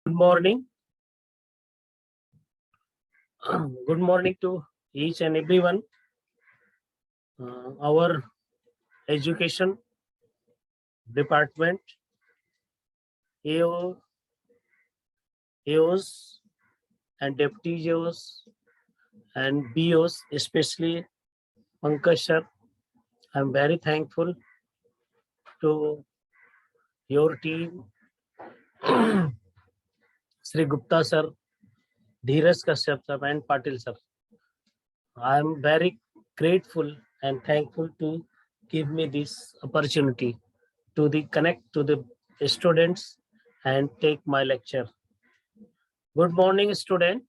Good morning. Good morning to each and everyone. Our education department, AO, AOs and deputy AOs and BOs, especially Pankaj sir. I'm very thankful to your team, Sri Gupta sir, Dheeraj Kashyap sir and Patil sir. I am very grateful and thankful to give me this opportunity to connect to the students and take my lecture. Good morning, student.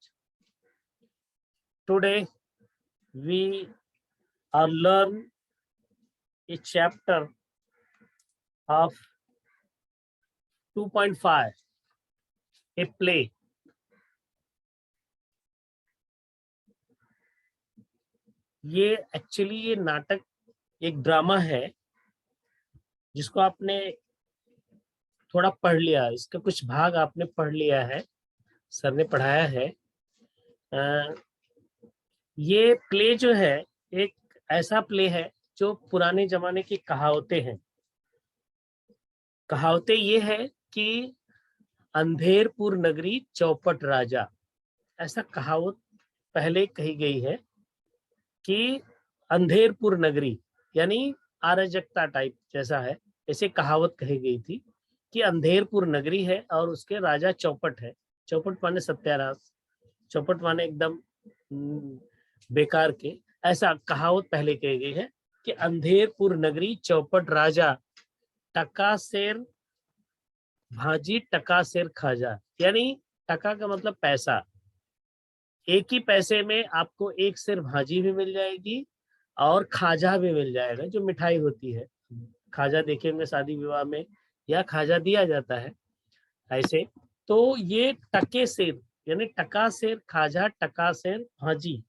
Today we are learn a chapter of 2.5, a play. ये actually ये नाटक एक drama है जिसको आपने थोड़ा पढ़ लिया, इसका कुछ भाग आपने पढ़ लिया है, सर ने पढ़ाया है। ये प्ले जो है एक ऐसा प्ले है जो पुराने जमाने की कहावतें हैं। कहावतें ये है कि अंधेरपुर नगरी चौपट राजा, ऐसा कहावत पहले कही गई है कि अंधेरपुर नगरी यानी अराजकता टाइप जैसा है, ऐसे कहावत कही गई थी कि अंधेरपुर नगरी है और उसके राजा चौपट है। चौपट माने सत्यानाश, चौपट माने एकदम बेकार के, ऐसा कहावत पहले कही गई है कि अंधेरपुर नगरी चौपट राजा, टका शेर भाजी टका शेर खाजा, यानी टका का मतलब पैसा, एक ही पैसे में आपको एक शेर भाजी भी मिल जाएगी और खाजा भी मिल जाएगा, जो मिठाई होती है। खाजा देखेंगे शादी विवाह में, या खाजा दिया जाता है ऐसे। तो ये टके शेर यानी टका शेर खाजा, टका शेर भाजी,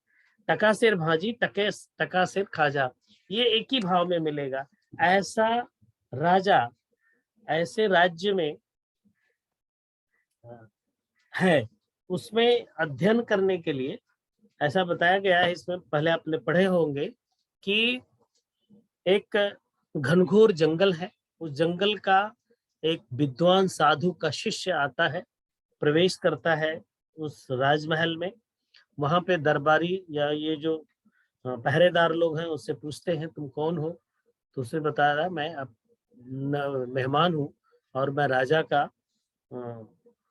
टका शेर भाजी, टका शेर खाजा, ये एक ही भाव में मिलेगा। ऐसा राजा ऐसे राज्य में है, उसमें अध्ययन करने के लिए ऐसा बताया गया है। इसमें पहले आपने पढ़े होंगे कि एक घनघोर जंगल है, उस जंगल का एक विद्वान साधु का शिष्य आता है, प्रवेश करता है उस राजमहल में। वहां पे दरबारी या ये जो पहरेदार लोग हैं उससे पूछते हैं तुम कौन हो, तो उसे बता रहा मैं मेहमान हूँ और मैं राजा का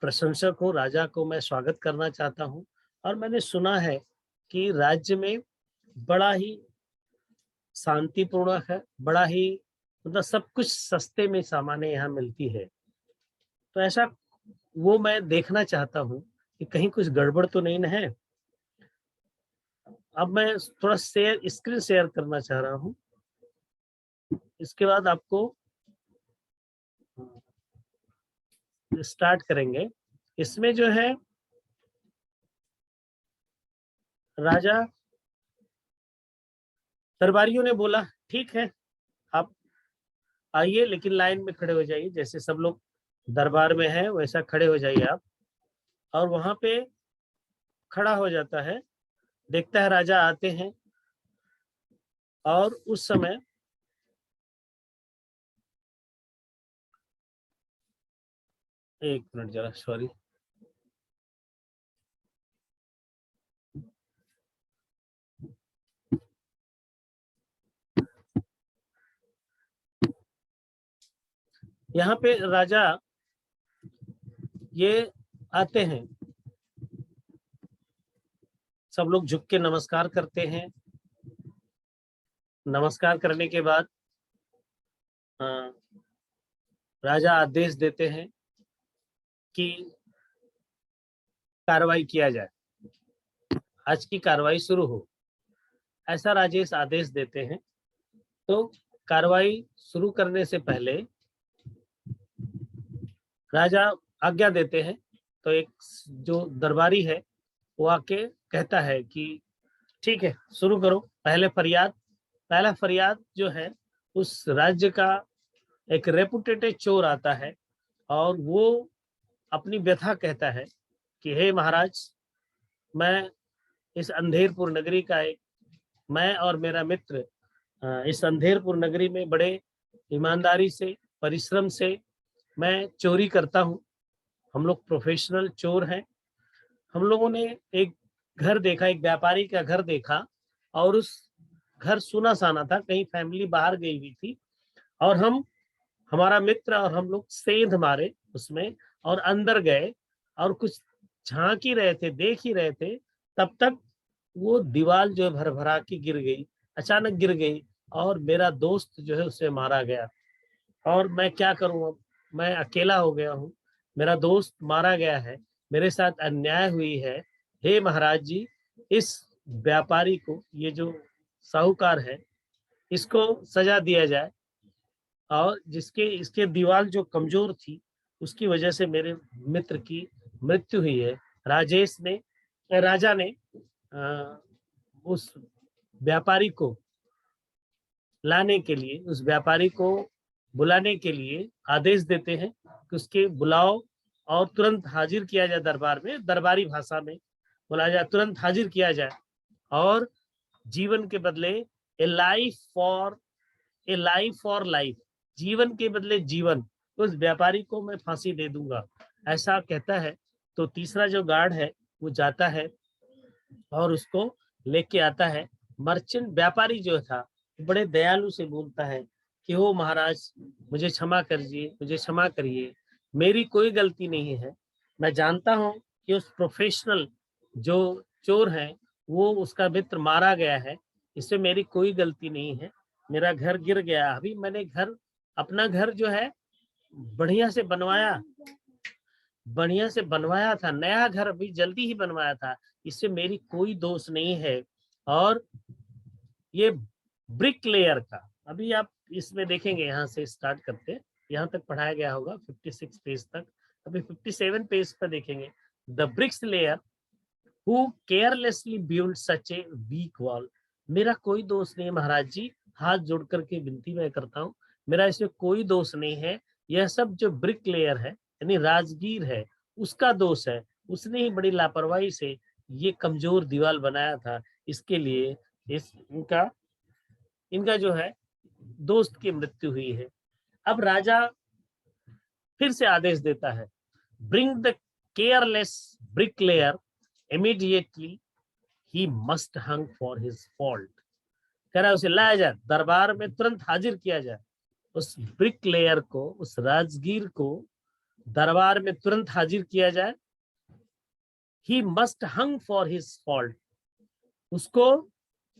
प्रशंसक हूँ, राजा को मैं स्वागत करना चाहता हूँ और मैंने सुना है कि राज्य में बड़ा ही शांतिपूर्ण है, बड़ा ही मतलब सब कुछ सस्ते में सामानें यहाँ मिलती है। तो ऐसा वो मैं देखना चाहता हूँ कि कहीं कुछ गड़बड़ तो नहीं है। अब मैं थोड़ा स्क्रीन शेयर करना चाह रहा हूँ। इसके बाद आपको स्टार्ट करेंगे। इसमें जो है राजा दरबारियों ने बोला ठीक है आप आइए, लेकिन लाइन में खड़े हो जाइए, जैसे सब लोग दरबार में हैं वैसा खड़े हो जाइए आप। और वहां पे खड़ा हो जाता है, देखता है राजा आते हैं और उस समय एक मिनट जरा, सॉरी, यहाँ पे राजा ये आते हैं, सब लोग झुक के नमस्कार करते हैं। नमस्कार करने के बाद राजा आदेश देते हैं कि कार्रवाई किया जाए, आज की कार्रवाई शुरू हो, ऐसा राजेश आदेश देते हैं। तो कार्रवाई शुरू करने से पहले राजा आज्ञा देते हैं, तो एक जो दरबारी है वो आके कहता है कि ठीक है शुरू करो। पहला फरियाद जो है उस राज्य का एक रेपुटेटेड चोर आता है और वो अपनी व्यथा कहता है कि हे महाराज, मैं इस अंधेरपुर नगरी का मैं और मेरा मित्र इस अंधेरपुर नगरी में बड़े ईमानदारी से, परिश्रम से मैं चोरी करता हूँ। हम लोग प्रोफेशनल चोर हैं। हम लोगों ने एक घर देखा, एक व्यापारी का घर देखा, और उस घर सुना साना था, कहीं फैमिली बाहर गई हुई थी, और हमारा मित्र और हम लोग सेंध मारे उसमें और अंदर गए और कुछ झांक ही रहे थे, देख ही रहे थे, तब तक वो दीवार जो है भरभरा के गिर गई, अचानक गिर गई, और मेरा दोस्त जो है उसे मारा गया। और मैं क्या करूं अब, मैं अकेला हो गया हूँ, मेरा दोस्त मारा गया है, मेरे साथ अन्याय हुई है। हे महाराज जी, इस व्यापारी को, ये जो साहूकार है, इसको सजा दिया जाए, और जिसके इसके दीवार जो कमजोर थी उसकी वजह से मेरे मित्र की मृत्यु हुई है। राजा ने उस व्यापारी को लाने के लिए, उस व्यापारी को बुलाने के लिए आदेश देते हैं कि उसके बुलाओ और तुरंत हाजिर किया जाए दरबार में, दरबारी भाषा में बोला जाए, तुरंत हाजिर किया जाए, और जीवन के बदले ए लाइफ फॉर लाइफ, जीवन के बदले जीवन, उस व्यापारी को मैं फांसी दे दूंगा, ऐसा कहता है। तो तीसरा जो गार्ड है वो जाता है और उसको लेके आता है। मर्चेंट व्यापारी जो था बड़े दयालु से बोलता है कि ओ महाराज, मुझे क्षमा करिए, मुझे क्षमा करिए, मेरी कोई गलती नहीं है। मैं जानता हूँ कि उस प्रोफेशनल जो चोर है वो उसका मित्र मारा गया है, इससे मेरी कोई गलती नहीं है, मेरा घर गिर गया। अभी मैंने अपना घर जो है बढ़िया से बनवाया था, नया घर अभी जल्दी ही बनवाया था, इससे मेरी कोई दोष नहीं है। और ये ब्रिक लेयर का, अभी आप इसमें देखेंगे, यहाँ से स्टार्ट करते हैं, यहाँ तक पढ़ाया गया होगा 56 पेज तक, अभी 57 पेज पर देखेंगे। The bricks layer who carelessly build such a weak wall. मेरा कोई दोष नहीं है महाराज जी, हाथ जोड़ करके विनती मैं करता हूँ, मेरा इसमें कोई दोष नहीं है। यह सब जो ब्रिक लेयर है यानी राजगीर है, उसका दोष है, उसने ही बड़ी लापरवाही से ये कमजोर दीवार बनाया था, इसके लिए इनका जो है दोस्त की मृत्यु हुई है। अब राजा फिर से आदेश देता है, bring the careless bricklayer immediately, he must hung for his fault. कह रहा है उसे लाया जाए, दरबार में तुरंत हाजिर किया जाए, उस ब्रिकलेयर को, उस राजगीर को दरबार में तुरंत हाजिर किया जाए। He must hung for his fault, उसको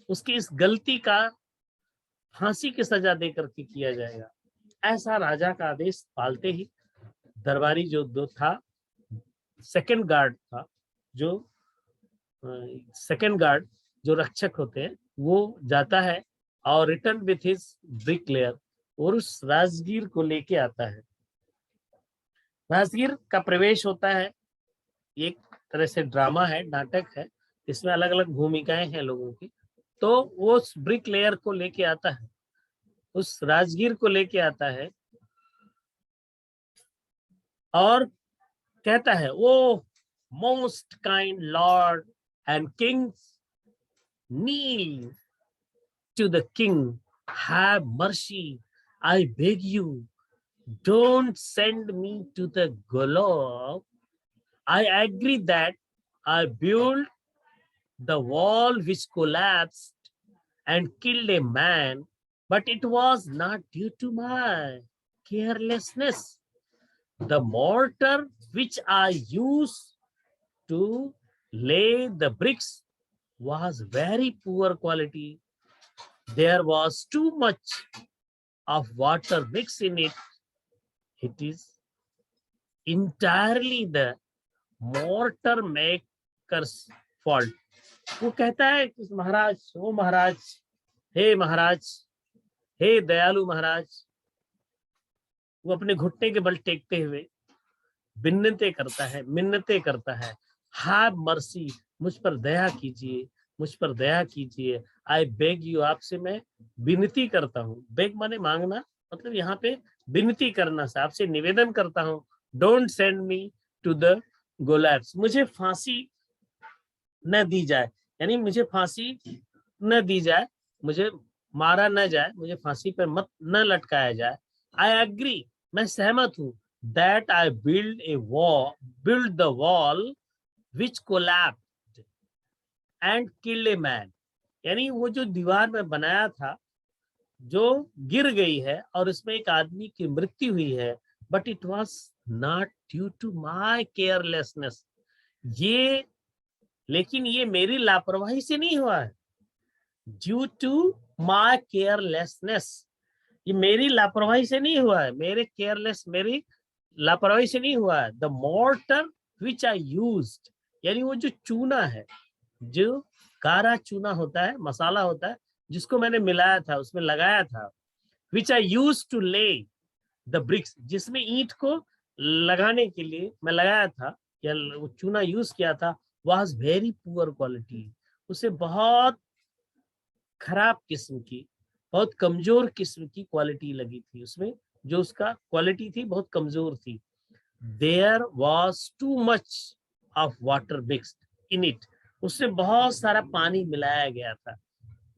उसकी इस गलती का फांसी की सजा दे करके किया जाएगा। ऐसा राजा का आदेश पालते ही दरबारी जो दो था, सेकंड गार्ड था, जो सेकंड गार्ड जो रक्षक होते हैं, वो जाता है और रिटर्न विथ हिज ब्रिकलेयर, और उस राजगीर को लेके आता है। राजगीर का प्रवेश होता है, एक तरह से ड्रामा है, नाटक है, इसमें अलग अलग भूमिकाएं हैं लोगों की। तो वो उस ब्रिक लेयर को लेके आता है, उस राजगीर को लेके आता है, और कहता है, O most kind lord and kings, kneel to the king, have mercy, I beg you, don't send me to the Golok. I agree that I built the wall which collapsed and killed a man, but it was not due to my carelessness. The mortar which I used to lay the bricks was very poor quality. There was too much of water mixed in it. It is entirely the mortar maker's fault. वो कहता है कि महाराज, ओ महाराज, हे महाराज, हे दयालु महाराज, वो अपने घुटने के बल टेकते हुए मिन्नतें करता है, हैव मर्सी, मुझ पर दया कीजिए, मुझ पर दया कीजिए। आई बेग यू, आपसे मैं विनती करता हूँ, बेग माने मांगना, मतलब यहाँ पे विनती करना से आपसे निवेदन करता हूँ। Don't send me to the Goliath, मुझे फांसी न दी जाए, यानी मुझे फांसी न दी जाए, मुझे मारा न जाए, मुझे फांसी पर मत न लटकाया जाए। आई एग्री, मैं सहमत हूं, that I build the wall which collapsed and killed a man, यानी वो जो दीवार में बनाया था जो गिर गई है और उसमें एक आदमी की मृत्यु हुई है, but it was not due to my carelessness, ये लेकिन ये मेरी लापरवाही से नहीं हुआ है, ड्यू टू माई केयरलेसनेस, ये मेरी लापरवाही से नहीं हुआ है, मेरी लापरवाही से नहीं हुआ है। The mortar which I used, यानी वो जो चूना है, जो कारा चूना होता है, मसाला होता है, जिसको मैंने मिलाया था, उसमें लगाया था, विच आई यूज टू ले द ब्रिक्स, जिसमें ईंट को लगाने के लिए मैं लगाया था या वो चूना यूज किया था, वॉज वेरी पुअर क्वालिटी, उसे बहुत खराब किस्म की, बहुत कमजोर किस्म की क्वालिटी लगी थी उसमें, जो उसका क्वालिटी थी बहुत कमजोर थी। There was too much of water mixed in it, उसमें बहुत सारा पानी मिलाया गया था।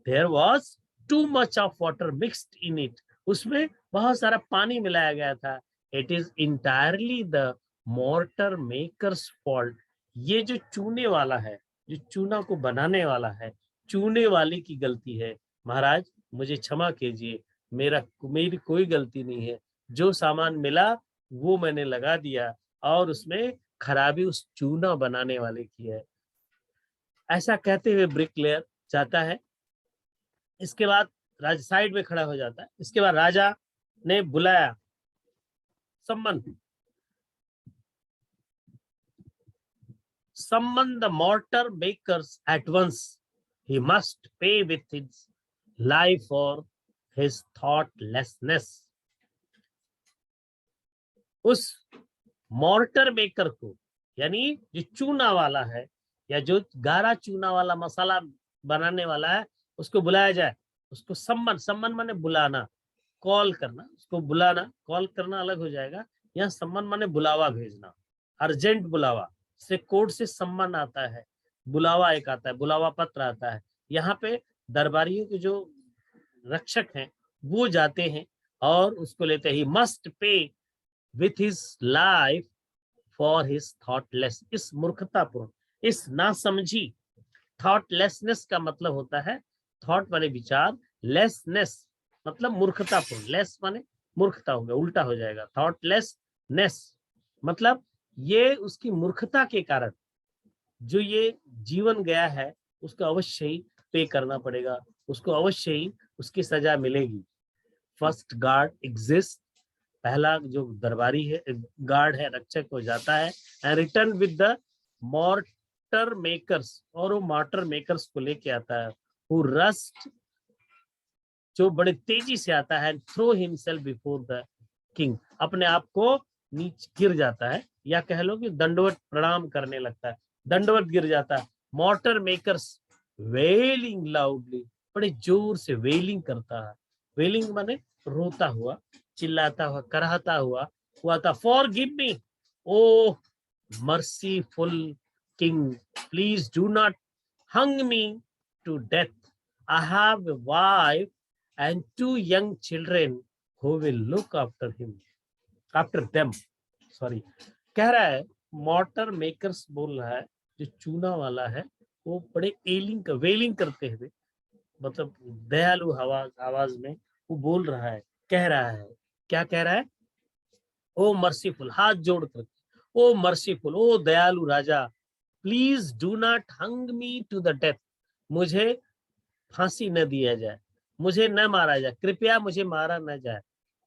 There was too much of water mixed in it, उसमें बहुत सारा पानी मिलाया गया था। It is entirely the mortar makers fault, ये जो चूने वाला है, जो चूना को बनाने वाला है, चूने वाले की गलती है। महाराज मुझे क्षमा कीजिए, मेरी कोई गलती नहीं है, जो सामान मिला वो मैंने लगा दिया और उसमें खराबी उस चूना बनाने वाले की है। ऐसा कहते हुए ब्रिकलेयर जाता है। इसके बाद राजा साइड में खड़ा हो जाता है। इसके बाद राजा ने बुलाया summon the mortar makers at once, he must pay with his life for his thoughtlessness। उस मॉर्टर मेकर को, यानी जो चूना वाला है या जो गारा चूना वाला मसाला बनाने वाला है, उसको बुलाया जाए। उसको सम्मन माने बुलाना, कॉल करना, उसको बुलाना, कॉल करना अलग हो जाएगा। यहाँ सम्मन माने बुलावा भेजना, अर्जेंट बुलावा से कोर्ट से सम्मन आता है, बुलावा एक आता है, बुलावा पत्र आता है। यहाँ पे दरबारियों के जो रक्षक हैं वो जाते हैं और उसको लेते हैं। He must pay with his life for his thoughtless, इस मूर्खतापूर्ण, इस नासमझी, थॉटलेसनेस का मतलब होता है थॉट माने विचार, लेसनेस मतलब मूर्खतापूर्ण, लेस माने मूर्खता हो गया, उल्टा हो जाएगा, थॉटलेसनेस मतलब ये उसकी मूर्खता के कारण जो ये जीवन गया है उसको अवश्य ही पे करना पड़ेगा, उसको अवश्य ही उसकी सजा मिलेगी। फर्स्ट गार्ड एग्जिस्ट, पहला जो दरबारी है, गार्ड है, रक्षक हो जाता है, and return with the mortar makers, और वो मॉर्टर मेकर्स को लेके आता है, हु रस्ट, जो बड़े तेजी से आता है, throw himself before the king, अपने आप को नीचे गिर जाता है, या कह लो कि दंडवत प्रणाम करने लगता है, दंडवत गिर जाता है। मॉर्टर मेकर्स वेलिंग लाउडली, बड़े जोर से वेलिंग करता है, वेलिंग माने रोता हुआ, चिल्लाता हुआ, कराहता हुआ था। Forgive me O merciful king, please do not hang me to death, I have a wife and 2 young children who will look after them। Sorry, कह रहा है, मॉर्टर मेकर्स बोल रहा है, जो चूना वाला है वो बड़े वेलिंग करते हुए, मतलब दयालु आवाज में वो बोल रहा है, कह रहा है, क्या कह रहा है? ओ मर्सीफुल, हाथ जोड़कर, ओ मर्सीफुल, ओ दयालु राजा, please do not hang me to the death, मुझे फांसी न दिया जाए, मुझे न मारा जाए, कृपया मुझे मारा न जाए,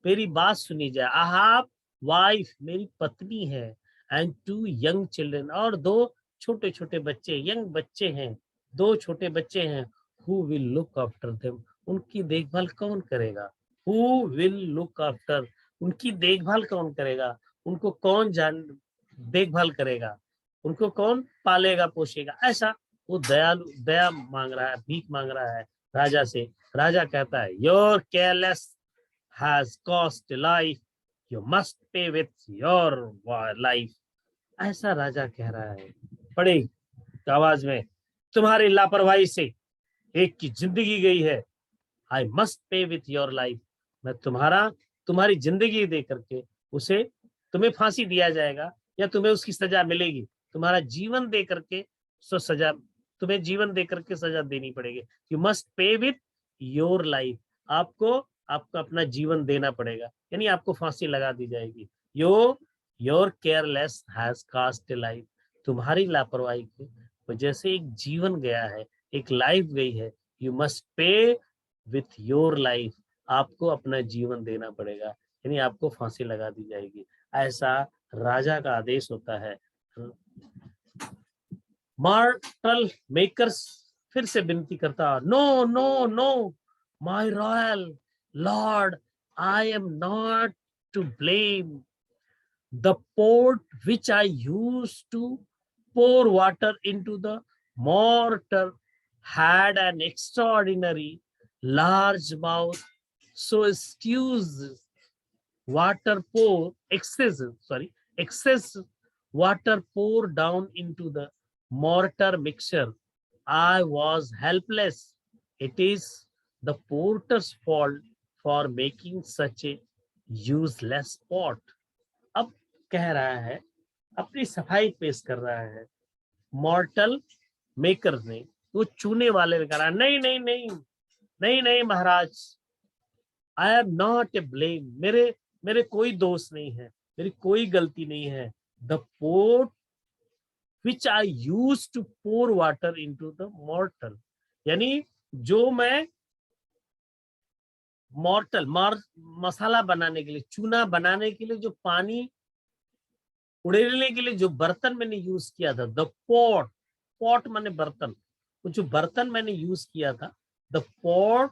मेरी बात सुनी जाए। आई हैव वाइफ, मेरी पत्नी है, एंड 2 यंग चिल्ड्रन, और 2 छोटे छोटे बच्चे, यंग बच्चे हैं, 2 छोटे बच्चे हैं। Who will look after them, उनकी देखभाल कौन करेगा? हु विल लुक आफ्टर, उनकी देखभाल कौन करेगा? उनको कौन देखभाल करेगा? उनको कौन पालेगा पोषेगा? ऐसा वो दया मांग रहा है, भीख मांग रहा है राजा से। राजा कहता है, your careless has cost life, you must pay with your life. ऐसा राजा कह रहा है बड़ी आवाज में, तुम्हारी लापरवाही से एक की जिंदगी गई है, I must pay with your life. मैं तुम्हारी जिंदगी दे करके उसे तुम्हें फांसी दिया जाएगा या तुम्हें उसकी सजा मिलेगी। तुम्हारा जीवन दे करके सजा, तुम्हें जीवन दे करके सजा देनी पड़ेगी। You must pay with your life. आपको आपको अपना जीवन देना पड़ेगा, यानी आपको फांसी लगा दी जाएगी। Your careless has cost a life. तुम्हारी लापरवाही की वजह से एक जीवन गया है, एक लाइफ गई है। You must pay with your life. आपको अपना जीवन देना पड़ेगा, यानी आपको फांसी लगा दी जाएगी। ऐसा राजा का आदेश होता है। मॉर्टल मेकर्स फिर से विनती करता, no no no my royal lord, I am not to blame. The pot which I used to pour water into the mortar had an extraordinary large mouth, so excess water pour down into the mortar mixture. I was helpless. It is the porter's fault for making such a useless pot. अब कह रहा है, अपनी सफाई पेश कर रहा है। मॉर्टल मेकर ने, वो चूने वाले ने कहा, नहीं नहीं नहीं नहीं नहीं महाराज, I am not a blame. मेरे कोई दोष नहीं है, मेरी कोई गलती नहीं है। The pot which I use to pour water into the mortar, यानी जो मैं मसाला बनाने के लिए, चूना बनाने के लिए जो पानी उड़ेलने के लिए जो बर्तन मैंने यूज किया था, द पॉट माने बर्तन, वो जो बर्तन मैंने यूज किया था, the pot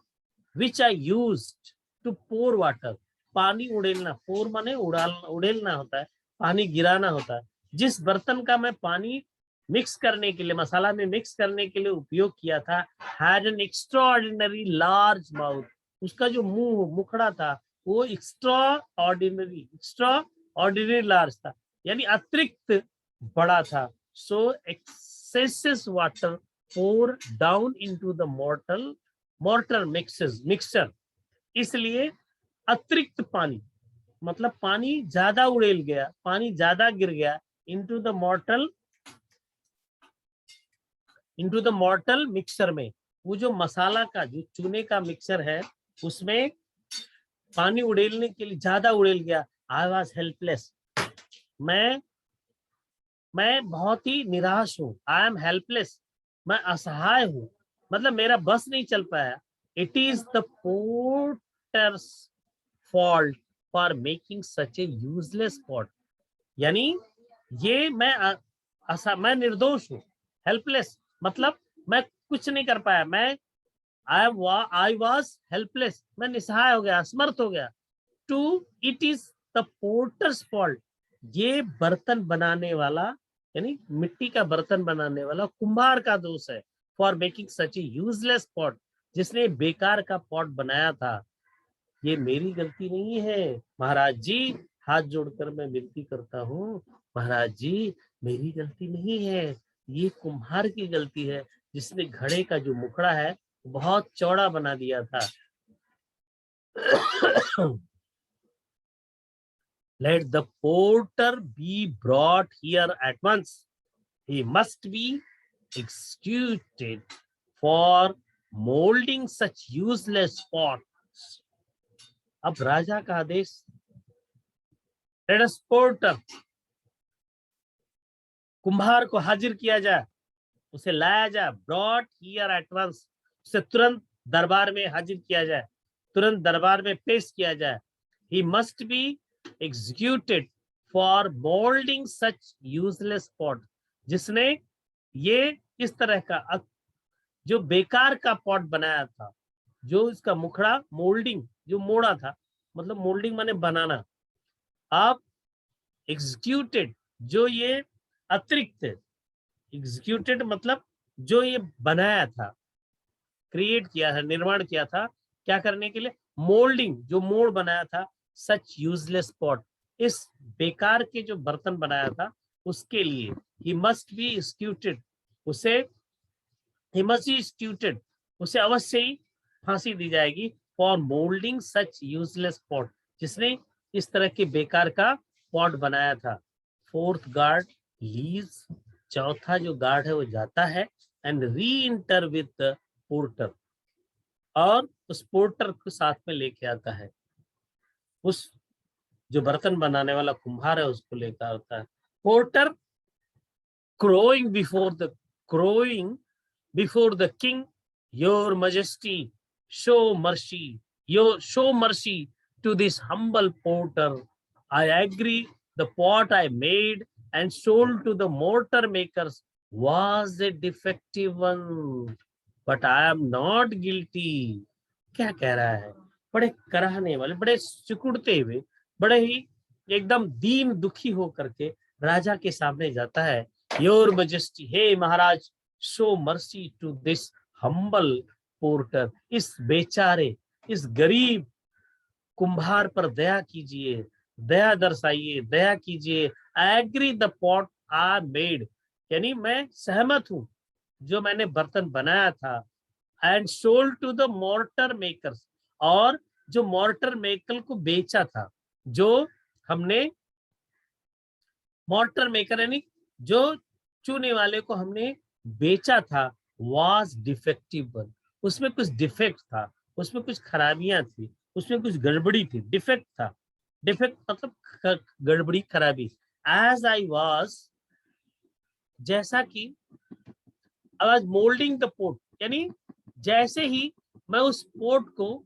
which I used to pour water, पानी उड़ेलना, पोर माने उड़ेलना होता है, पानी गिराना होता है। जिस बर्तन का मैं पानी मिक्स करने के लिए, मसाला में मिक्स करने के लिए उपयोग किया था, had an extraordinary large mouth, उसका जो मुखड़ा था वो एक्स्ट्राऑर्डिनरी लार्ज था, यानी अतिरिक्त बड़ा था। So excessive water pour down into the mortar mixture, इसलिए अतिरिक्त पानी, मतलब पानी ज्यादा उड़ेल गया, पानी ज्यादा गिर गया इनटू द मॉर्टल मिक्सचर में। वो जो मसाला का, जो चूने का मिक्सचर है, उसमें पानी उड़ेलने के लिए ज्यादा उड़ेल गया। आई वॉज हेल्पलेस, मैं बहुत ही निराश हूं। आई एम हेल्पलेस, मैं असहाय हूं, मतलब मेरा बस नहीं चल पाया। It is the porters fault for making such A useless pot, यानी ये मैं निर्दोष हूं। हेल्पलेस मतलब मैं कुछ नहीं कर पाया, मैं आई वॉज हेल्पलेस, मैं निसहाय हो गया, असमर्थ हो गया। To it is the porters fault, ये बर्तन बनाने वाला, यानी मिट्टी का बर्तन बनाने वाला कुम्हार का दोष है। For making such A useless pot, जिसने बेकार का पॉट बनाया था, ये मेरी गलती नहीं है। महाराज जी, हाथ जोड़कर मैं विनती करता हूँ, महाराज जी मेरी गलती नहीं है, ये कुम्हार की गलती है, जिसने घड़े का जो मुखड़ा है बहुत चौड़ा बना दिया था। Let the porter be brought here at once. He must be executed for molding such useless pots. अब राजा का आदेश, let us porter, कुम्हार को हाजिर किया जाए, उसे लाया जाए, brought here at once, उसे तुरंत दरबार में हाजिर किया जाए, तुरंत दरबार में पेश किया जाए। He must be executed for molding such useless pot, जिसने ये इस तरह का जो बेकार का पॉट बनाया था, जो इसका मुखड़ा मोल्डिंग, जो मोड़ा था, मतलब मोल्डिंग माने बनाना। आप एग्जीक्यूटेड, जो ये अतिरिक्त, एग्जीक्यूटेड मतलब जो ये बनाया था, क्रिएट किया था, निर्माण किया था, क्या करने के लिए? मोल्डिंग, जो मोड़ बनाया था, सच यूजलेस पॉट, इस बेकार के जो बर्तन बनाया था, उसके लिए he must be executed, उसे he must be executed, उसे अवश्य ही फांसी दी जाएगी for molding such useless pot, जिसने इस तरह के बेकार का पॉट बनाया था। फोर्थ गार्ड लीव्स, चौथा जो गार्ड है वो जाता है and re inter with porter, और उस पोर्टर को साथ में लेके आता है, उस जो बर्तन बनाने वाला कुम्हार है उसको लेकर आता है। Porter crowing before the king, your majesty, show mercy, show mercy to this humble porter. I agree the pot I made and sold to the mortar makers was a defective one, but I am not guilty. क्या कह रहा है? बड़े कराहने वाले, बड़े सिकुड़ते हुए, बड़े ही एकदम दीन दुखी होकर के राजा के सामने जाता है। योर मजेस्टी, हे महाराज, show mercy to this humble porter, इस बेचारे, इस गरीब कुम्हार पर दया कीजिए, दया दर्शाइए, दया कीजिए। I agree the pot I made, यानी मैं सहमत हूं जो मैंने बर्तन बनाया था। And sold to the mortar makers, और जो मोर्टर मेकर को बेचा था, जो हमने मोर्टर मेकर यानी जो चूने वाले को हमने बेचा था, वाज डिफेक्टिव वन, उसमें कुछ डिफेक्ट था, उसमें कुछ खराबियां थी, उसमें कुछ गड़बड़ी थी, डिफेक्ट था। डिफेक्ट मतलब गड़बड़ी, खराबी। एज आई वाज, जैसा कि I was moulding the pot, यानी जैसे ही मैं उस पोट को,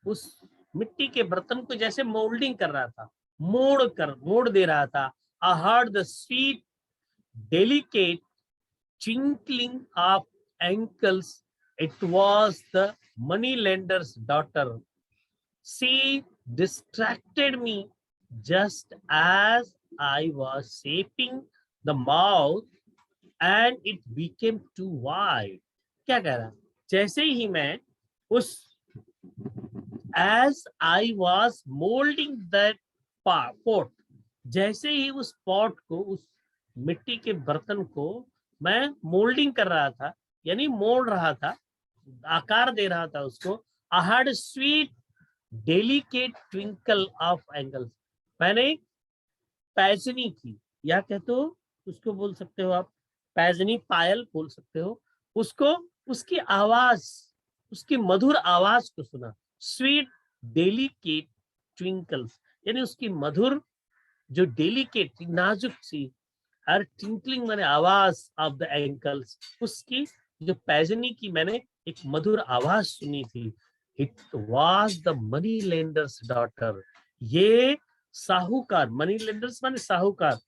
उस मिट्टी के बर्तन को जैसे मोल्डिंग कर रहा था, मोड़ दे रहा था, I heard the sweet delicate twinkling of ankles. It was the moneylender's daughter. She distracted me just as I was shaping the mouth and it became too wide. क्या कह रहा है? जैसे ही मैं उस as I was molding that pot, जैसे ही उस pot को, उस मिट्टी के बर्तन को मैं मोल्डिंग कर रहा था, यानी मोड़ रहा था, आकार दे रहा था उसको, I had sweet delicate twinkle of angles, मैंने पैजनी की, या कहते हो उसको बोल सकते हो आप पैजनी, पायल बोल सकते हो उसको, उसकी आवाज, उसकी मधुर आवाज को सुना। स्वीट डेलिकेट ट्विंकल्स, यानी उसकी मधुर, जो डेलिकेट, नाजुक सी, हर ट्विंकलिंग मैंने आवाज ऑफ द एंकल्स, उसकी जो पैजनी की मैंने एक मधुर आवाज सुनी थी। It was the money lenders daughter, ये साहूकार, मनी लेंडर्स माने साहूकार,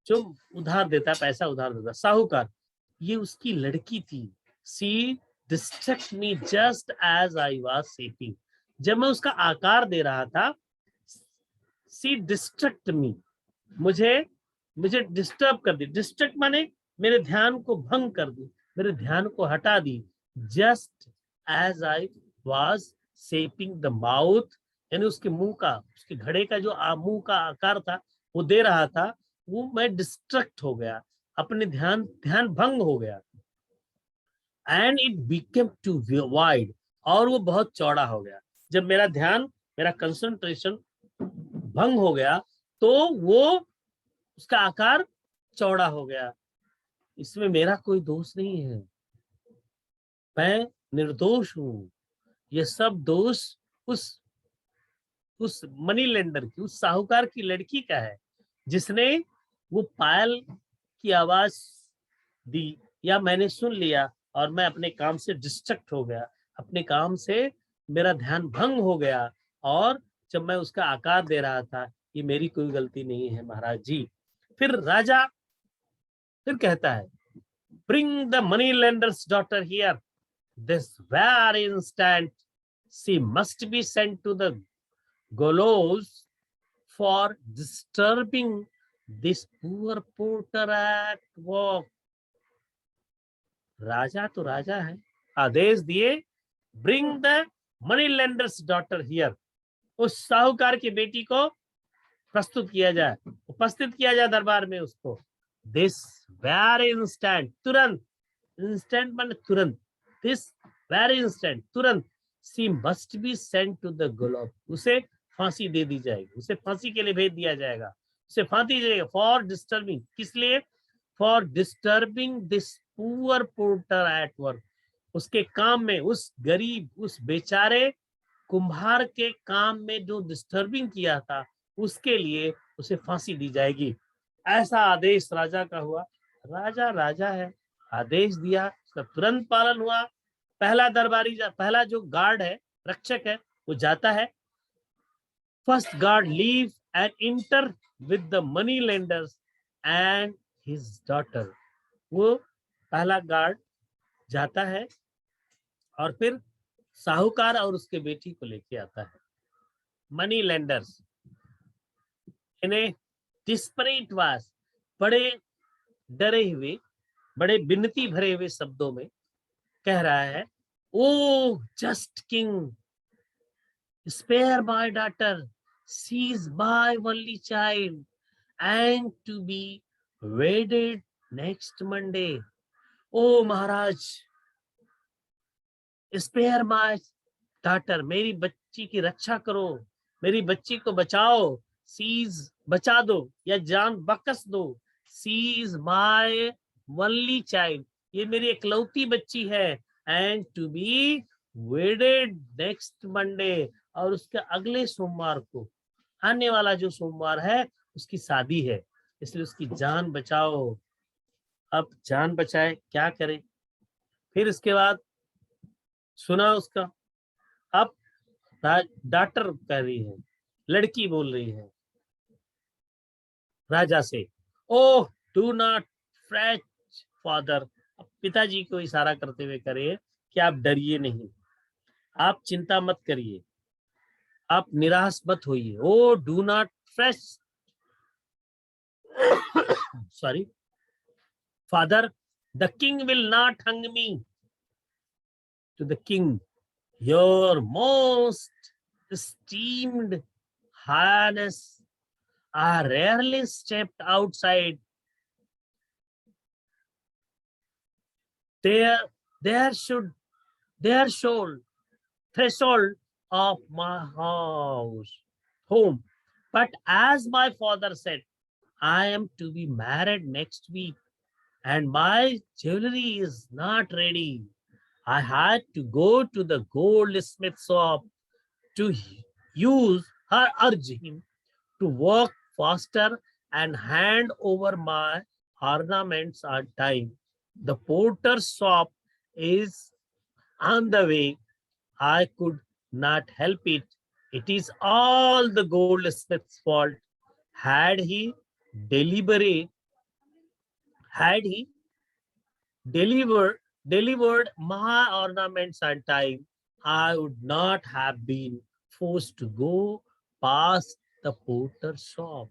जो उधार देता है, पैसा उधार देता, साहूकार, ये उसकी लड़की थी। She distract me just as I was shaping, जब मैं उसका आकार दे रहा था, सी डिस्ट्रैक्ट मी, मुझे डिस्टर्ब कर दी। डिस्ट्रैक्ट माने मेरे ध्यान को भंग कर दी, मेरे ध्यान को हटा दी। Just as I was shaping the mouth, यानी उसके मुंह का, उसके घड़े का जो मुंह का आकार था वो दे रहा था, वो मैं डिस्ट्रैक्ट हो गया, अपने ध्यान भंग हो गया। And it became too wide, और वो बहुत चौड़ा हो गया। जब मेरा ध्यान, मेरा कंसंट्रेशन भंग हो गया तो वो, उसका आकार चौड़ा हो गया। इसमें मेरा कोई दोष नहीं है, मैं निर्दोष हूं। ये सब दोष उस मनी लेंडर की, उस साहूकार की लड़की का है, जिसने वो पायल की आवाज दी, या मैंने सुन लिया और मैं अपने काम से डिस्ट्रैक्ट हो गया, अपने काम से मेरा ध्यान भंग हो गया, और जब मैं उसका आकार दे रहा था, ये मेरी कोई गलती नहीं है महाराज जी। फिर राजा फिर कहता है, bring the money lenders daughter here this very instant, she must be sent to the gallows for disturbing this poor porter at work. राजा तो राजा है, आदेश दिए, bring the money lenders daughter here, उस साहूकार की बेटी को प्रस्तुत किया जाए, उपस्थित किया जाए दरबार में उसको। दिस वेरी इंस्टेंट, तुरंत, इंस्टेंट माने तुरंत, दिस वेरी इंस्टेंट, तुरंत, she must be sent to the गुलाब, उसे फांसी दे दी जाएगी, उसे फांसी के लिए भेज दिया जाएगा, उसे फांसी दी जाएगी। फॉर डिस्टर्बिंग, किस लिए? For disturbing this poor porter at work, उसके काम में, उस गरीब, उस बेचारे कुम्हार के काम में जो डिस्टर्बिंग किया था, उसके लिए उसे फांसी दी जाएगी। ऐसा आदेश राजा का हुआ। राजा राजा है, आदेश दिया, उसका तुरंत पालन हुआ। पहला दरबारी, पहला जो गार्ड है, रक्षक है, वो जाता है। First guard leave and inter with the money lenders and his daughter, वो पहला गार्ड जाता है और फिर साहूकार और उसके बेटी को लेके आता है। मनी लेंडर्स इन्हें डिस्परेट वास, बड़े डरे हुए, बड़े विनती भरे हुए शब्दों में कह रहा है, O just king, spare my daughter, she is my only child and to be wedded next Monday. O महाराज, स्पेयर माय डॉटर, मेरी बच्ची की रक्षा करो, मेरी बच्ची को बचाओ, सीज बचा दो या जान बकस दो। She is my only child, ये मेरी इकलौती बच्ची है। And to be wedded next Monday, और उसके अगले सोमवार को, आने वाला जो सोमवार है, उसकी शादी है, इसलिए उसकी जान बचाओ। अब जान बचाए, क्या करे? फिर इसके बाद सुना उसका। अब डॉक्टर कह रही है, लड़की बोल रही है राजा से, ओह डू नॉट फ्रेच फादर, पिताजी को इशारा करते हुए करे कि आप डरिए नहीं, आप चिंता मत करिए, आप निराश मत होइए। O do not fret sorry father, the king will not hang me, to the king, your most esteemed highness, I rarely stepped outside their their should their soul threshold of my house home. But as my father said, I am to be married next week and my jewelry is not ready. I had to go to the goldsmith shop to urge him to work faster and hand over my ornaments on time. The porter's shop is on the way. I could not help it. It is all the goldsmith's fault. Had he deliberate, had he delivered my ornaments on time, I would not have been forced to go past the porter's shop.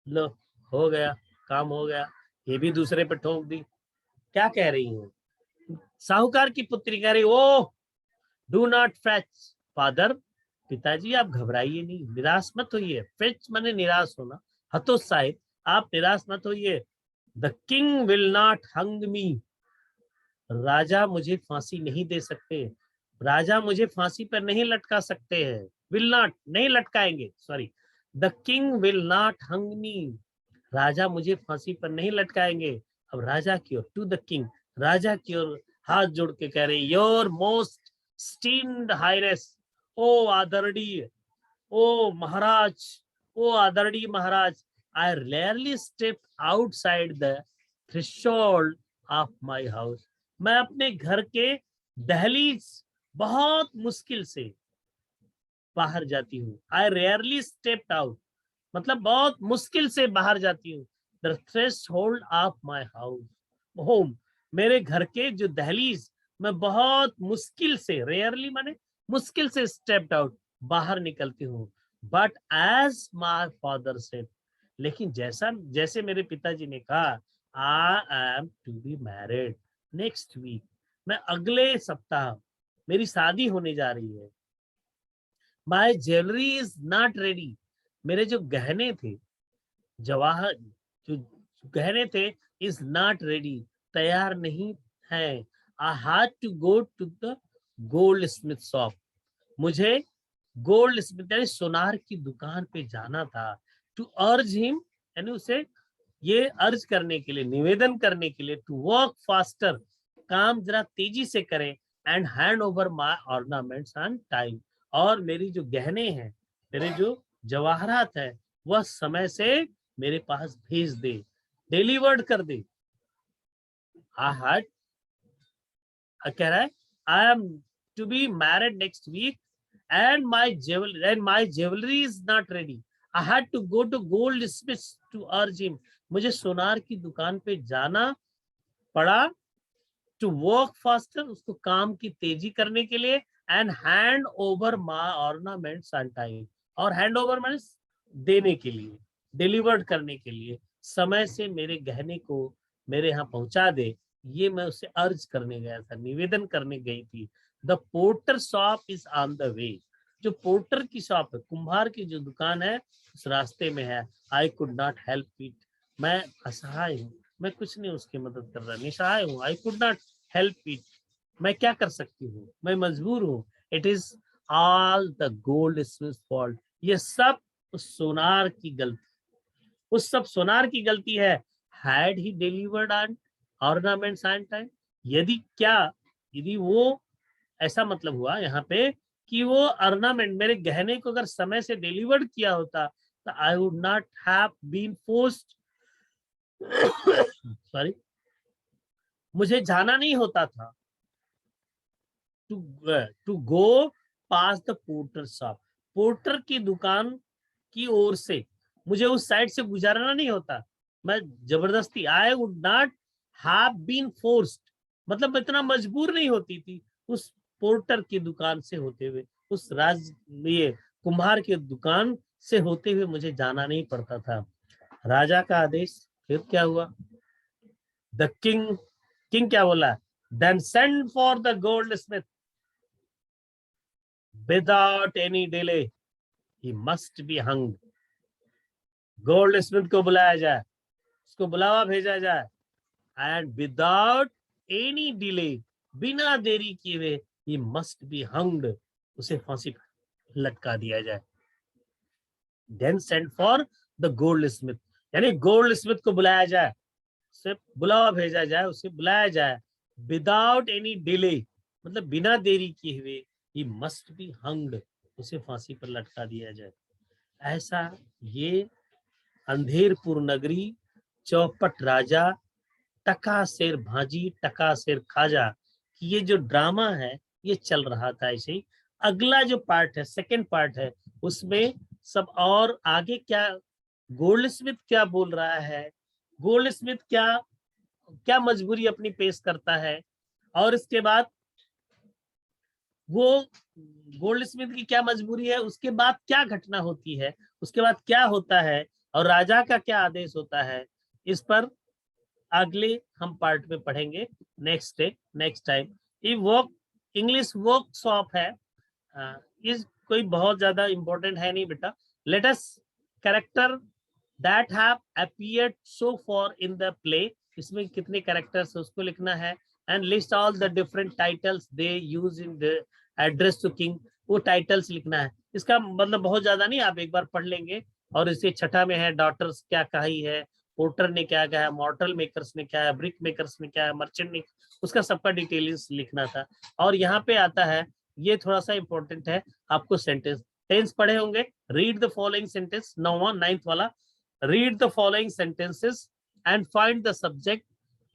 लो, हो गया, काम हो गया, ये भी दूसरे पे ठोक दी। क्या कह रही है? साहूकार की पुत्री कह रही, ओ डू नॉट फ्रेच फादर, पिताजी आप घबराइए नहीं, निराश मत होइए। फ्रेच माने निराश होना, हतोत्साहित, आप निराश मत होइए। The king will not hang me, राजा मुझे फांसी नहीं दे सकते, राजा मुझे फांसी पर नहीं लटका सकते हैं। विल नॉट, नहीं लटकाएंगे, sorry, the king will not hang me, राजा मुझे फांसी पर नहीं लटकाएंगे। अब राजा की ओर, टू द किंग, राजा की ओर हाथ जोड़ के कह रहे, your most esteemed highness, O आदरणीय, ओ महाराज, ओ आदरणीय महाराज, I rarely step outside the threshold of my house, मैं अपने घर के दहलीज बहुत मुश्किल से बाहर जाती हूँ। आई रेयरली स्टेप्ड आउट, मतलब बहुत मुश्किल से बाहर जाती हूँ। The threshold of my house home, मेरे घर के जो दहलीज, मैं बहुत मुश्किल से, रेयरली माने मुश्किल से स्टेप्ड आउट, बाहर निकलती हूँ। But as my father said, लेकिन जैसा जैसे मेरे पिताजी ने कहा, I am to be married next week, मैं अगले सप्ताह, मेरी शादी होने जा रही है। My jewellery is not ready, मेरे जो गहने थे, जवाहर जो गहने थे, इज नॉट रेडी, तैयार नहीं है। I had to go to the goldsmith shop, मुझे गोल्ड स्मिथ यानी सोनार की दुकान पे जाना था। टू अर्ज हिम, यानी उसे ये अर्ज करने के लिए, निवेदन करने के लिए, टू वर्क फास्टर, काम जरा तेजी से करें, and hand over my ornaments on time, और मेरी जो गहने हैं, मेरे जो जवाहरात है, वह समय से मेरे पास भेज दे, डिलीवर्ड कर दे। आई हैड, कह रहा है, I am to be married next week and my jewelry is not ready. I had to go to goldsmith to urge him. मुझे सोनार की दुकान पे जाना पड़ा, to work faster, उसको काम की तेजी करने के लिए, and hand over my ornaments on time, और hand over means देने के लिए, डिलीवर्ड करने के लिए, समय से मेरे गहने को मेरे यहाँ पहुंचा दे। ये मैं उसे अर्ज करने गया था, निवेदन करने गई थी। The porter shop is on the way, जो पोर्टर की शॉप है, कुम्हार की जो दुकान है, उस रास्ते में है। I could not help it, मैं असहाय हूँ, मैं कुछ नहीं उसकी मदद कर रहा, निसहाय हूँ। I could not help it, मैं क्या कर सकती हूँ, मैं मजबूर हूँ। It is all the gold Smith fault, ये सब उस सोनार की गलती, उस सब सोनार की गलती है। Had he delivered on ornaments on time, यदि क्या, यदि वो, ऐसा मतलब हुआ यहाँ पे कि वो ऑर्नामेंट, मेरे गहने को अगर समय से डिलीवर्ड किया होता, तो I would not have been forced, sorry, मुझे जाना नहीं होता था, to go pass the porter shop, porter की दुकान की ओर से मुझे उस साइड से गुजारना नहीं होता, मैं जबरदस्ती, I would not have been forced, मतलब इतना मजबूर नहीं होती थी उस पोर्टर की दुकान से होते हुए, उस ये कुम्हार की दुकान से होते हुए मुझे जाना नहीं पड़ता था। राजा का आदेश, फिर क्या हुआ, द किंग, किंग क्या बोला, then send for the goldsmith without any delay, he must be hanged, goldsmith को बुलाया जाए, उसको बुलावा भेजा जाए, एंड विदाउट एनी डिले, बिना देरी किए हुए, ही मस्ट बी हंग्ड, उसे फांसी पर लटका दिया जाए। Then send for the goldsmith, यानी गोल्ड स्मिथ को बुलाया जाए, उसे बुलावा भेजा जाए, उसे बुलाया जाए, विदाउट एनी डिले, मतलब बिना देरी किए हुए, ही मस्ट बी हंग्ड, उसे फांसी पर लटका दिया जाए। ऐसा ये अंधेरपुर नगरी, चौपट राजा, टका शेर भाजी, टका शेर खाजा, ये जो ड्रामा है ये चल रहा था ऐसे ही। अगला जो पार्ट है, सेकंड पार्ट है, उसमें सब और आगे क्या, गोल्ड स्मिथ क्या बोल रहा है, गोल्ड स्मिथ क्या क्या मजबूरी अपनी पेश करता है, और इसके बाद वो गोल्ड स्मिथ की क्या मजबूरी है, उसके बाद क्या घटना होती है, उसके बाद क्या होता है, और राजा का क्या आदेश होता है, इस पर अगले हम पार्ट में पढ़ेंगे, नेक्स्ट डे, नेक्स्ट टाइम। ये वर्क, इंग्लिश वर्कशॉप है, इस कोई बहुत ज्यादा इंपॉर्टेंट है नहीं बेटा। Let us character that have appeared so far in the play, इसमें कितने कैरेक्टर्स उसको लिखना है, and list all the different titles they use in the address to king, वो टाइटल्स लिखना है। इसका मतलब बहुत ज्यादा नहीं, आप एक बार पढ़ लेंगे। और इसे छठा में है, डॉटर्स क्या कही है, पोर्टर ने क्या कहा, मॉर्टल मेकर्स ने क्या है, ब्रिक मेकर्स ने क्या है, मर्चेंट ने, उसका सबका डिटेल्स लिखना था। और यहाँ पे आता है, ये थोड़ा सा इंपॉर्टेंट है, आपको सेंटेंस, टेंस पढ़े होंगे, read the following sentence, 9th वाला, read the following sentences and find the subject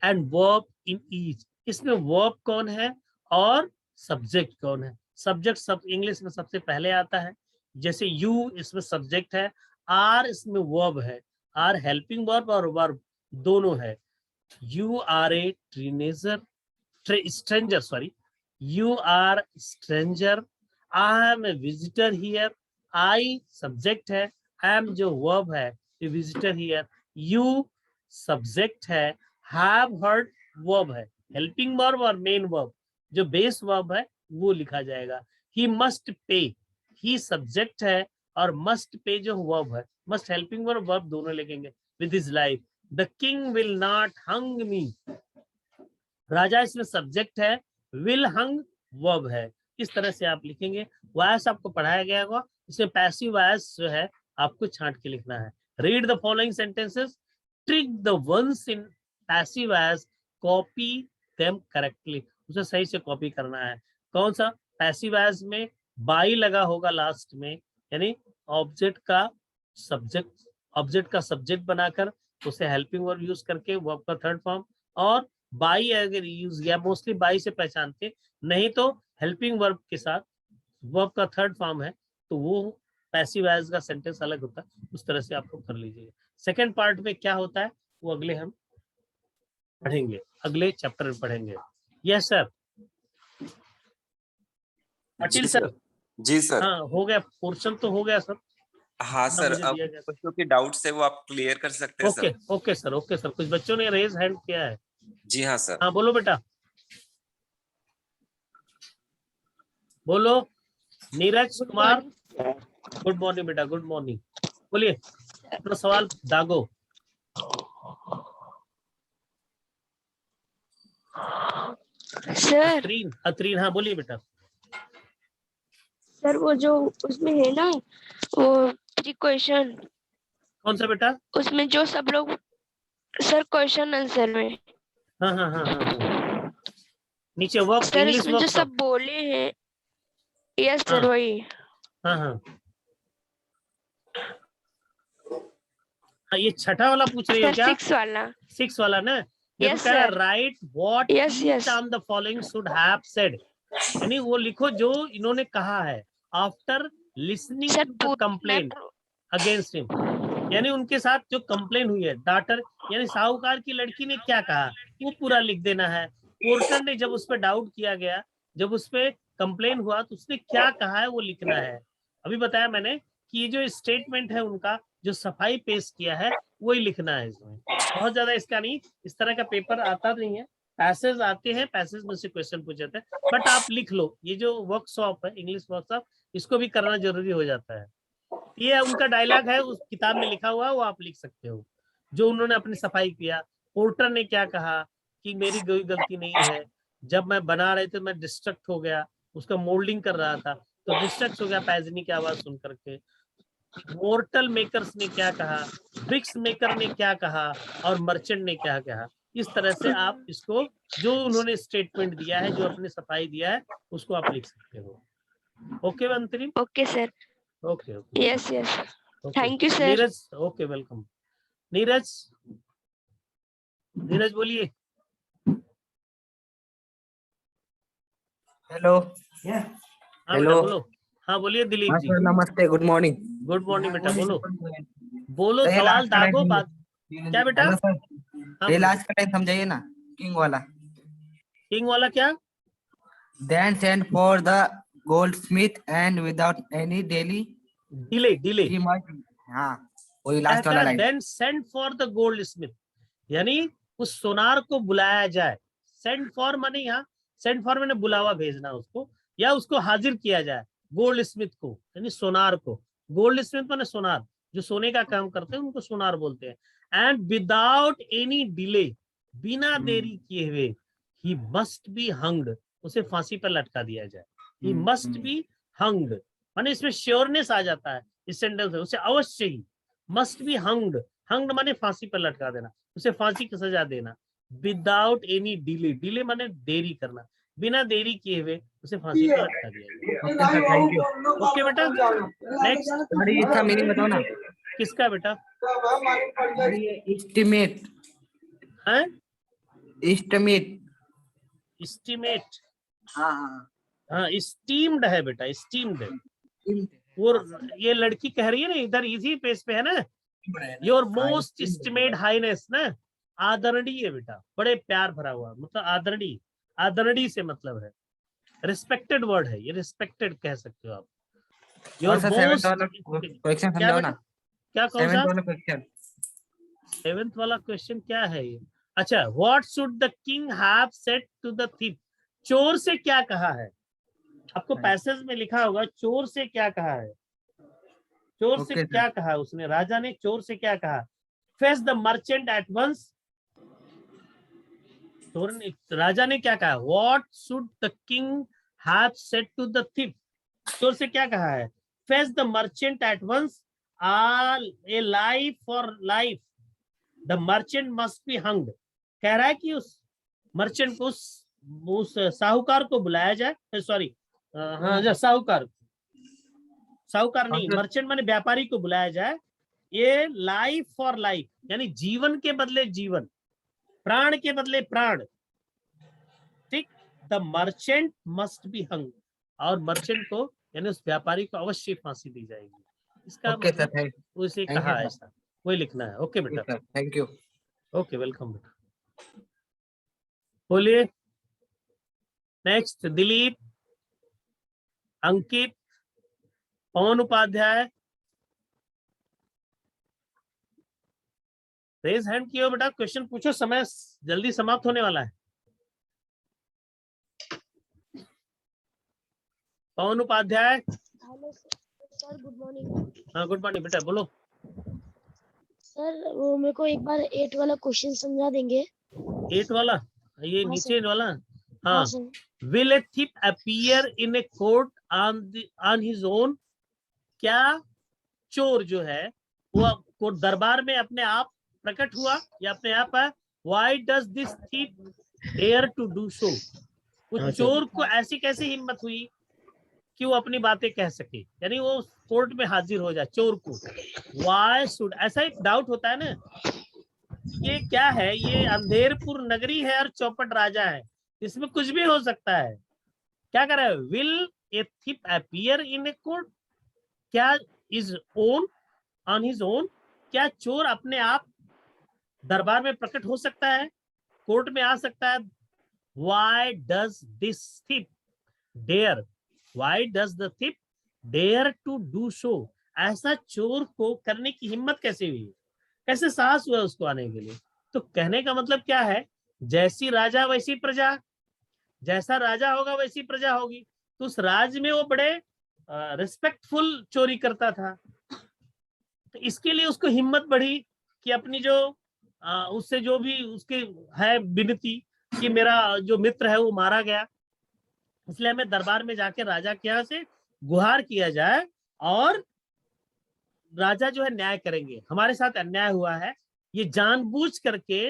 and verb in each, इसमें वर्ब कौन है और सब्जेक्ट कौन है। सब्जेक्ट सब इंग्लिश में सबसे पहले आता है, जैसे यू इसमें सब्जेक्ट है, आर इसमें वर्ब है, आर हेल्पिंग वर्ब और वर्ब दोनों है। You are a teenager, stranger, sorry, you are stranger, I am a visitor here, I subject है, आई एम जो वर्ब है, a visitor here, you subject है, हैव हर्ड वर्ब है, helping verb और main verb, जो base verb है वो लिखा जाएगा। He must pay, he subject है और मस्ट पे जो वर्ब है, मस्ट हेल्पिंग वर्ब वर्ब दोनों लिखेंगे with his life. The king will not hang me, राजा इसमें सब्जेक्ट है, विल हंग वर्ब है। इस तरह से आप लिखेंगे। वॉइस आपको पढ़ाया गया होगा, इसमें पैसिव वॉइस जो है आपको छांट के लिखना है। Read the following sentences, trick the ones in passive voice, copy them correctly, उसे सही से कॉपी करना है। कौन सा? पैसिव वॉइस में बाई लगा होगा लास्ट में, यानी ऑब्जेक्ट का सब्जेक्ट बनाकर उसे हेल्पिंग वर्ब यूज करके वर्ब का थर्ड फॉर्म, और बाई अगर यूज किया, मोस्टली बाई से पहचानते, नहीं तो हेल्पिंग वर्ब के साथ वर्ब का थर्ड फॉर्म है तो वो पैसिव वॉइस का सेंटेंस अलग होता है। उस तरह से आपको कर लीजिएगा। सेकंड पार्ट में क्या होता है वो अगले हम पढ़ेंगे, अगले चैप्टर में पढ़ेंगे। Yes sir, Patil sir. जी सर। हाँ हो गया, पोर्शन तो हो गया सर। हाँ सर, अब बच्चों के डाउट्स है वो आप क्लियर कर सकते हैं sir. Okay sir, okay sir. कुछ बच्चों ने रेज हैंड किया है। जी हाँ सर। हाँ बोलो बेटा, बोलो। नीरज कुमार, गुड मॉर्निंग बेटा, गुड मॉर्निंग। बोलिए अपना सवाल दागो। सर अतरीन, हाँ बोलिए बेटा। सर वो जो उसमें है ना वो क्वेश्चन, कौन सा बेटा? उसमें जो सब लोग सर क्वेश्चन आंसर में, हाँ। नीचे वर्क सर इंग्लिश इसमें वर्क जो सब बोले हैं, यस सर वही। हाँ, ये छठा वाला पूछ रही हो क्या? 6 वाला ना। ये तो कह रहा है write what each on the following should have said, यानी वो लिखो जो इन्होंने कहा है after listening to the complaint against him, यानी उनके साथ जो कंप्लेन हुई है डाटर, यानी साहूकार की लड़की ने क्या कहा वो पूरा लिख देना है। पोर्टर ने जब उस पर डाउट किया गया, जब उस पर कंप्लेन हुआ तो उसने क्या कहा है वो लिखना है। अभी बताया मैंने कि ये जो स्टेटमेंट है उनका जो सफाई पेश किया है वही लिखना है। इसमें बहुत ज्यादा इसका नहीं, इस तरह का पेपर आता नहीं है, पैसेज आते हैं, पैसेज में से क्वेश्चन पूछ जाते हैं, बट आप लिख लो। ये जो वर्कशॉप है इंग्लिश वर्कशॉप, इसको भी करना जरूरी हो जाता है। ये उनका डायलॉग है, उस किताब में लिखा हुआ है, वो आप लिख सकते हो जो उन्होंने अपनी सफाई किया। पोर्टर ने क्या कहा कि मेरी कोई गलती नहीं है, जब मैं बना रहे थे मैं डिस्ट्रक्ट हो गया, उसका मोल्डिंग कर रहा था तो डिस्ट्रक्ट हो गया पैजनी की आवाज सुन करके। मोर्टल मेकर्स ने क्या कहा, ब्रिक्स मेकर ने क्या कहा, और मर्चेंट ने क्या कहा। इस तरह से आप इसको जो उन्होंने स्टेटमेंट दिया है, जो अपनी सफाई दिया है, उसको आप लिख सकते हो। ओके अंतरिम? Okay sir. Okay yes thank you sir. Neeraj, okay welcome. Neeraj बोलिए। हेलो। हेलो बोलो। हाँ बोलिए दिलीप जी। नमस्ते, गुड मॉर्निंग। गुड मॉर्निंग बेटा, बोलो सवाल दागो बात। क्या बेटा? ये लास्ट का टाइम समझाइए ना, किंग वाला क्या? Then send for the goldsmith and without any delay. हाँ वही लास्ट वाला line. Then send for the goldsmith, यानी उस सोनार को बुलाया जाए। सेंड फॉर माने यहाँ सेंड फॉर मैंने बुलावा भेजना उसको, या उसको हाजिर किया जाए गोल्ड स्मिथ को, यानी सोनार को। गोल्ड स्मिथ माने सोनार, जो सोने का काम करते हैं उनको सोनार बोलते हैं। एंड विदाउट एनी डिले, बिना देरी किए हुए, ही मस्ट बी हंग्ड, उसे फांसी पर लटका दिया जाए। ही मस्ट बी हंग्ड माने इसमें श्योरनेस आ जाता है इस सेंटेंस में, उसे अवश्य ही। मस्ट बी हंग्ड माने फांसी पर लटका देना, उसे फांसी की सजा देना। विदाउट एनी डिले माने देरी करना, बिना देरी किए हुए उसे फांसी पर लटका दिया जाए। ओके बेटा, नेक्स्ट। इसका मीनिंग बताओ ना। किसका बेटा? एस्टिमेट है, एस्टिमेट। हाँ स्टीम्ड है बेटा, स्टीम्ड। वो ये लड़की कह रही है ना, इधर इसी पेज पे है ना, योर मोस्ट एस्टिमेट हाईनेस ना, आदरणीय बेटा, बड़े प्यार भरा हुआ, मतलब आदरणीय से मतलब है रिस्पेक्टेड वर्ड है ये, रिस्पेक्टेड कह सकते हो आप। योर क्वेश्चन समझाओ ना। क्या कौन सा? 7th वाला क्वेश्चन क्या है ये? अच्छा, what should the king have said to the thief, चोर से क्या कहा है? आपको पैसेज में लिखा होगा चोर से क्या कहा है। चोर से Okay, sir. क्या कहा उसने, राजा ने चोर से क्या कहा, fetch the merchant at once. चोर ने, राजा ने क्या कहा, what should the king have said to the thief. चोर से क्या कहा है, fetch the merchant at once, all a life for life, the merchant must be hanged. कह रहा है कि उस मर्चेंट को, उस साहूकार को बुलाया जाए, सॉरी हाँ साहूकार, साहूकार नहीं, मर्चेंट माने व्यापारी को बुलाया जाए, ये लाइफ फॉर लाइफ, यानी जीवन के बदले जीवन, प्राण के बदले प्राण, ठीक। The merchant must be hung, और मर्चेंट को यानी उस व्यापारी को अवश्य फांसी दी जाएगी। इसका Okay, sir. मतलब उसे Thank कहा you, sir. ऐसा, वही लिखना है। ओके बेटा, Yes, sir. Thank you. Okay, welcome बेटा। बोलिए नेक्स्ट, दिलीप, अंकित, पवन उपाध्याय, रेज हैंड किया बेटा, क्वेश्चन पूछो, समय जल्दी समाप्त होने वाला है। Pavan Upadhyay, hello sir, good morning. हाँ गुड मॉर्निंग बेटा, बोलो। सर वो मेरे को एक बार 8 वाला क्वेश्चन समझा देंगे? 8 वाला, ये हाँ, नीचे वाला, हाँ हाँ। Sir. Will a thief appear in a court on his own? क्या चोर जो है वो कोर्ट दरबार में अपने आप प्रकट हुआ या अपने आप है? Why does this thief dare to do so? उस चोर को ऐसी कैसे हिम्मत हुई कि वो अपनी बातें कह सके, यानी वो कोर्ट में हाजिर हो जाए चोर को। Why should, ऐसा एक डाउट होता है ना, ये क्या है, ये अंधेरपुर नगरी है और चौपट राजा है, इसमें कुछ भी हो सकता है। क्या कर रहा है, will a thief appear in a court, क्या is own on his own, क्या चोर अपने आप दरबार में प्रकट हो सकता है, कोर्ट में आ सकता है। Why does this thief dare, why does the thief dare to do so? ऐसा चोर को करने की हिम्मत कैसे हुई, कैसे साहस हुआ उसको आने के लिए। तो कहने का मतलब क्या है, जैसी राजा वैसी प्रजा, जैसा राजा होगा वैसी प्रजा होगी। तो उस राज में वो बड़े रिस्पेक्टफुल चोरी करता था, तो इसके लिए उसको हिम्मत बढ़ी कि अपनी जो उससे जो भी उसके है विनती कि मेरा जो मित्र है वो मारा गया, इसलिए हमें दरबार में जाके राजा के यहाँ से गुहार किया जाए और राजा जो है न्याय करेंगे, हमारे साथ अन्याय हुआ है। ये जानबूझ करके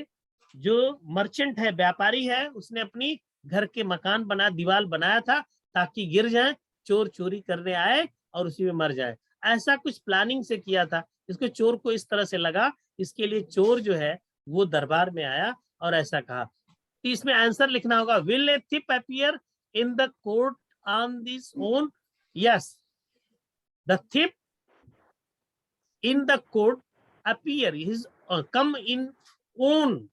जो मर्चेंट है, व्यापारी है, उसने अपनी घर के मकान बना, दीवार बनाया था ताकि गिर जाए, चोर चोरी करने आए और उसी में मर जाए। ऐसा कुछ प्लानिंग से किया था, इसको चोर को इस तरह से लगा, इसके लिए चोर जो है वो दरबार में आया और ऐसा कहा। तो इसमें आंसर लिखना होगा, will a thief appear in the court on this own? Yes, the thief in the court appear, his come in own,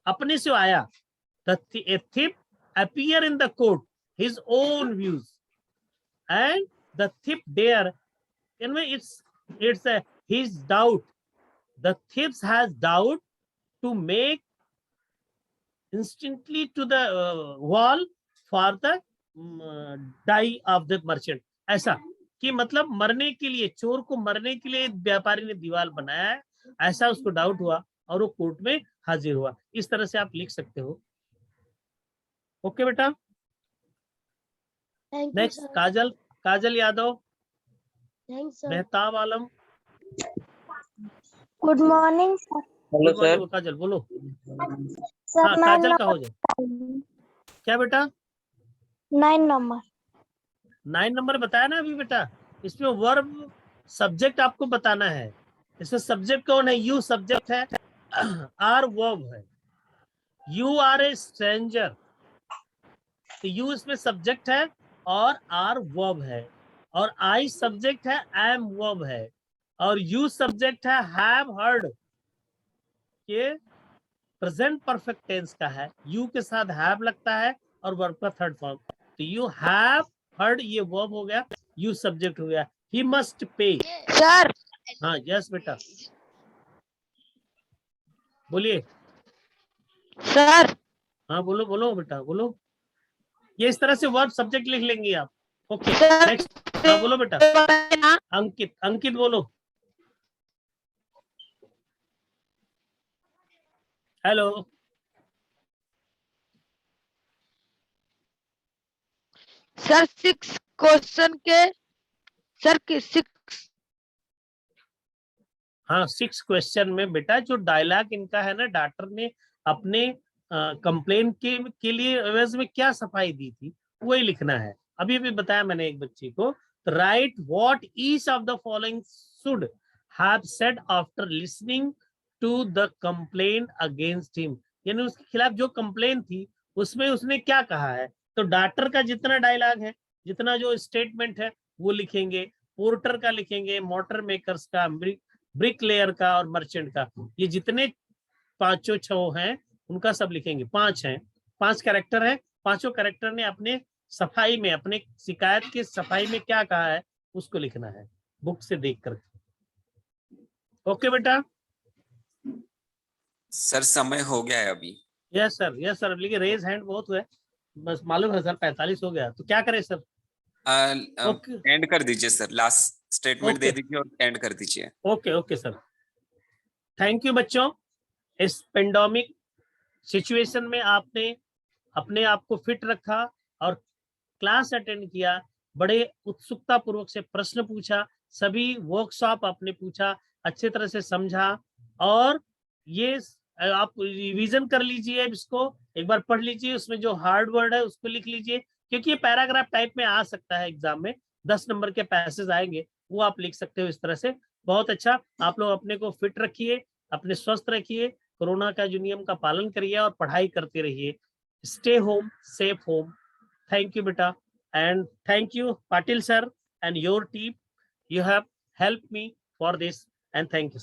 अपने से आया। The thief appear in the court his own views, and the thief dare, anyway it's a his doubt, the thief has doubt to make instantly to the wall for the die of the merchant। ऐसा कि मतलब मरने के लिए, चोर को मरने के लिए व्यापारी ने दीवार बनाया है, ऐसा उसको डाउट हुआ और वो कोर्ट में हाजिर हुआ। इस तरह से आप लिख सकते हो। ओके बेटा, next Kajal, Kajal Yadav, Mehtab Alam. Good morning sir. Hello sir. Kajal बोलो। सर हाँ काजल का हो जाए। क्या बेटा? 9 नंबर। 9 नंबर बताया ना अभी बेटा, इसमें वर्ब सब्जेक्ट आपको बताना है। इसमें सब्जेक्ट कौन है? यू सब्जेक्ट है, आर वर्ब है। यू आर ए स्ट्रेंजर, तो यू इसमें सब्जेक्ट है और आर वर्ब है, और आई सब्जेक्ट है, एम वर्ब है, और यू सब्जेक्ट है, हैव हर्ड, ये प्रेजेंट परफेक्ट टेंस का है। यू के साथ हैव लगता है और वर्ब का थर्ड फॉर्म। तो यू हैव हर्ड ये वर्ब हो गया, यू सब्जेक्ट हो गया। He must pay. सर। हाँ यस बेटा, बोलिए। सर। हाँ बोलो बोलो बेटा बोलो। ये इस तरह से वर्ब सब्जेक्ट लिख लेंगे आप। ओके नेक्स्ट, हाँ बोलो बेटा। अंकित, अंकित बोलो। हेलो, सर 6 क्वेश्चन के सर के 6 हाँ 6 क्वेश्चन में बेटा जो डायलॉग इनका है ना, डॉक्टर ने अपने कंप्लेन के लिए एवज में क्या सफाई दी थी वही लिखना है। अभी भी बताया मैंने एक बच्ची को, write what each of the following should have said after listening to the complaint against him, यानी उसके खिलाफ जो कंप्लेन थी उसमें उसने क्या कहा है। तो डॉक्टर का जितना डायलॉग है, जितना जो स्टेटमेंट है वो लिखेंगे, पोर्टर का लिखेंगे, मोटर मेकर्स का, ब्रिक लेयर का और मर्चेंट का, ये जितने 5 हैं उनका सब लिखेंगे। 5 हैं, 5 कैरेक्टर है, 5 कैरेक्टर ने अपने सफाई में, अपने शिकायत की सफाई में क्या कहा है उसको लिखना है बुक से देख कर। ओके बेटा? सर समय हो गया है अभी। यस सर, यस सर, लेकिन रेज हैंड बहुत हुआ है, बस मालूम है सर 45 हो गया, तो क्या करें सर? एंड कर दीजिए सर, लास्ट स्टेटमेंट दे दीजिए और एंड कर दीजिए। Okay okay sir, thank you बच्चों। इस पेंडेमिक सिचुएशन में आपने अपने आप को फिट रखा और क्लास अटेंड किया, बड़े उत्सुकता पूर्वक से प्रश्न पूछा, सभी वर्कशॉप आपने पूछा, अच्छे तरह से समझा, और ये आप रिवीजन कर लीजिए, इसको एक बार पढ़ लीजिए, उसमें जो हार्ड वर्ड है उसको लिख लीजिए, क्योंकि ये पैराग्राफ टाइप में आ सकता है एग्जाम में, 10 नंबर के पैसेज आएंगे, वो आप लिख सकते हो इस तरह से। बहुत अच्छा, आप लोग अपने को फिट रखिए, अपने स्वस्थ रखिए, कोरोना का जो नियम का पालन करिए और पढ़ाई करते रहिए। Stay home, safe home. Thank you beta, and thank you Patil sir and your team, you have helped me for this, and thank you.